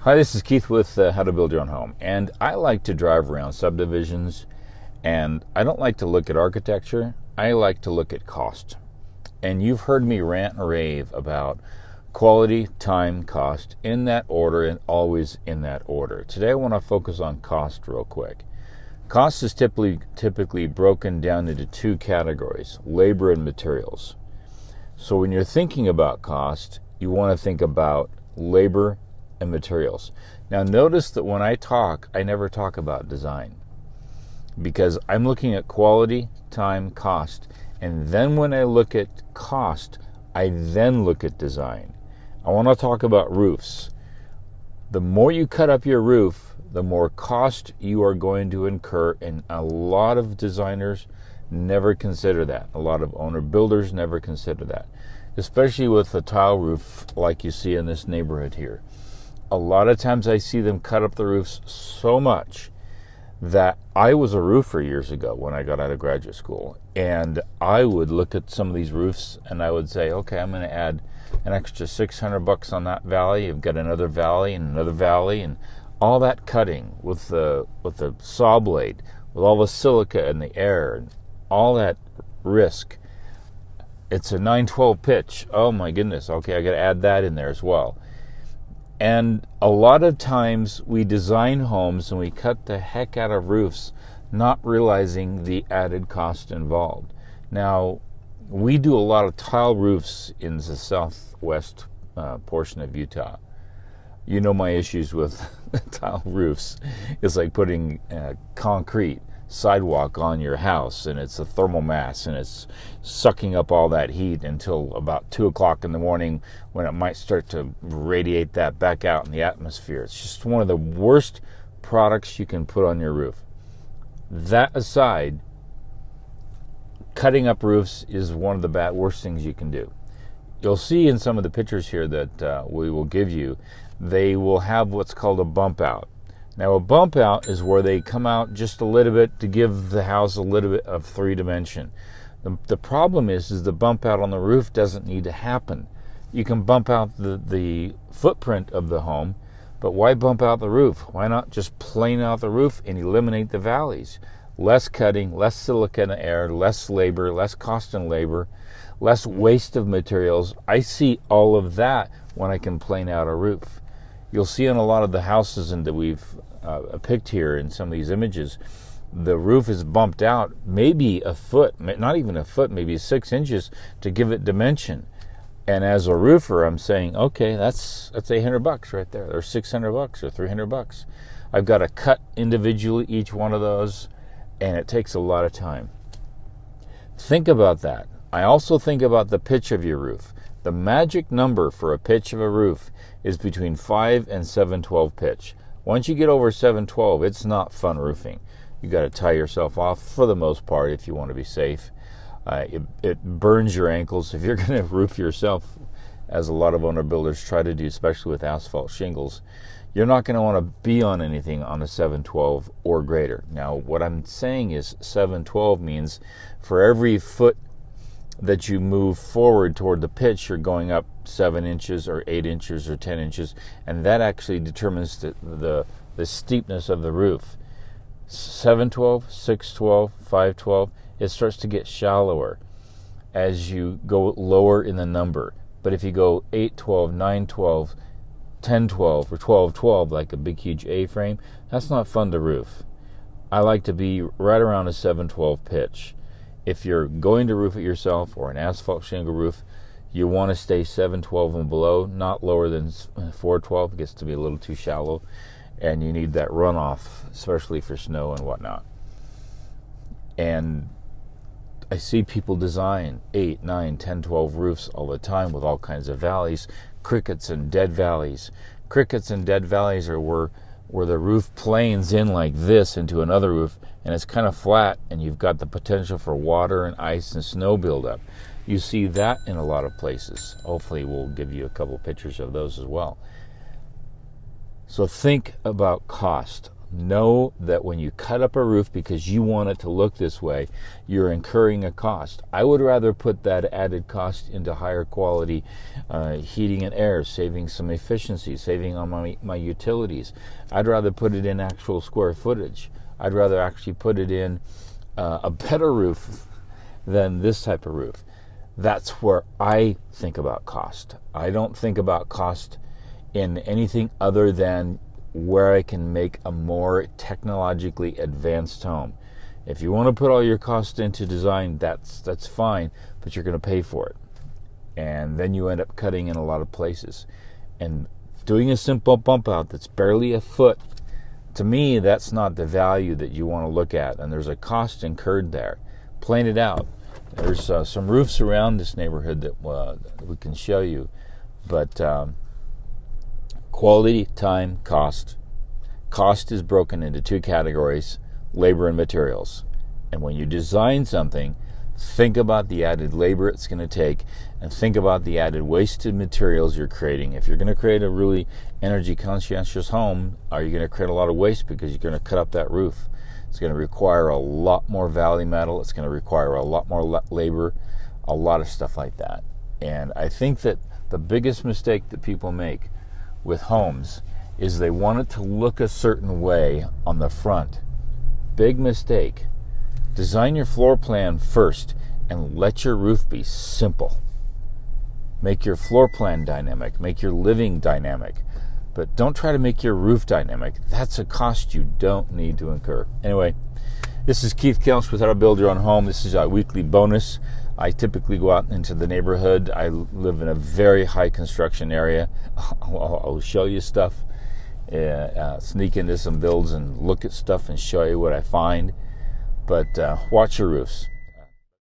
Hi, this is Keith with How to Build Your Own Home, and I like to drive around subdivisions, and I don't like to look at architecture. I like to look at cost. And you've heard me rant and rave about quality, time, cost, in that order, and always in that order. Today I want to focus on cost real quick. Cost is typically broken down into two categories: labor and materials. So when you're thinking about cost, you want to think about labor and materials. Now notice that when I talk, I never talk about design, because I'm looking at quality, time, cost, and then when I look at cost, I then look at design. I want to talk about roofs. The more you cut up your roof, the more cost you are going to incur, and a lot of designers never consider that. A lot of owner builders never consider that, especially with a tile roof like you see in this neighborhood here. A lot of times I see them cut up the roofs so much that I was a roofer years ago when I got out of graduate school, and I would look at some of these roofs and I would say, okay, I'm going to add an extra $600 on that valley. You've got another valley and another valley, and all that cutting with the saw blade, with all the silica in the air, and all that risk. It's a 912 pitch. Oh my goodness. Okay, I got to add that in there as well. And a lot of times we design homes and we cut the heck out of roofs, not realizing the added cost involved. Now, we do a lot of tile roofs in the southwest portion of Utah. You know my issues with tile roofs. It's like putting concrete sidewalk on your house, and it's a thermal mass, and it's sucking up all that heat until about 2 o'clock in the morning, when it might start to radiate that back out in the atmosphere. It's just one of the worst products you can put on your roof. That aside, cutting up roofs is one of the worst things you can do. You'll see in some of the pictures here that we will give you, they will have what's called a bump out. Now, a bump out is where they come out just a little bit to give the house a little bit of three dimension. The problem is the bump out on the roof doesn't need to happen. You can bump out the footprint of the home, but why bump out the roof? Why not just plane out the roof and eliminate the valleys? Less cutting, less silica in the air, less labor, less cost in labor, less waste of materials. I see all of that when I can plane out a roof. You'll see on a lot of the houses that we've picked here in some of these images, the roof is bumped out maybe a foot, not even a foot, maybe 6 inches to give it dimension. And as a roofer, I'm saying, okay, that's $800 right there, or $600 or $300. I've got to cut individually each one of those, and it takes a lot of time. Think about that. I also think about the pitch of your roof. The magic number for a pitch of a roof is between 5 and 712 pitch. Once you get over 712, it's not fun roofing. You got to tie yourself off for the most part if you want to be safe. It burns your ankles if you're going to roof yourself, as a lot of owner builders try to do, especially with asphalt shingles. You're not going to want to be on anything on a 712 or greater. Now, what I'm saying is 712 means for every foot that you move forward toward the pitch, you're going up 7 inches or 8 inches or 10 inches, and that actually determines the steepness of the roof. 712, 612, 512, it starts to get shallower as you go lower in the number. But if you go 812, 912, 1012, or 1212, like a big huge A-frame, that's not fun to roof. I like to be right around a 712 pitch. If you're going to roof it yourself or an asphalt shingle roof, you want to stay 712 and below, not lower than 412. It gets to be a little too shallow, and you need that runoff, especially for snow and whatnot. And I see people design 8, 9, 10, 12 roofs all the time with all kinds of valleys, crickets and dead valleys. Crickets and dead valleys are where the roof planes in like this into another roof, and it's kind of flat, and you've got the potential for water and ice and snow buildup. You see that in a lot of places. Hopefully we'll give you a couple pictures of those as well. So think about cost. Know that when you cut up a roof because you want it to look this way, you're incurring a cost. I would rather put that added cost into higher quality heating and air, saving some efficiency, saving on my utilities. I'd rather put it in actual square footage. I'd rather actually put it in a better roof than this type of roof. That's where I think about cost. I don't think about cost in anything other than where I can make a more technologically advanced home. If you want to put all your cost into design, that's fine, but you're going to pay for it. And then you end up cutting in a lot of places. And doing a simple bump out that's barely a foot, to me, that's not the value that you want to look at. And there's a cost incurred there. Plan it out. There's some roofs around this neighborhood that we can show you. But quality, time, cost. Cost is broken into two categories, labor and materials. And when you design something, think about the added labor it's going to take and think about the added wasted materials you're creating. If you're going to create a really energy conscientious home, are you going to create a lot of waste because you're going to cut up that roof? It's going to require a lot more valley metal. It's going to require a lot more labor, a lot of stuff like that. And I think that the biggest mistake that people make with homes is they want it to look a certain way on the front. Big mistake. Design your floor plan first and let your roof be simple. Make your floor plan dynamic. Make your living dynamic. But don't try to make your roof dynamic. That's a cost you don't need to incur. Anyway, this is Keith Kelch with How to Build Your Own Home. This is a weekly bonus. I typically go out into the neighborhood. I live in a very high construction area. I'll show you stuff, sneak into some builds and look at stuff and show you what I find. But watch your roofs.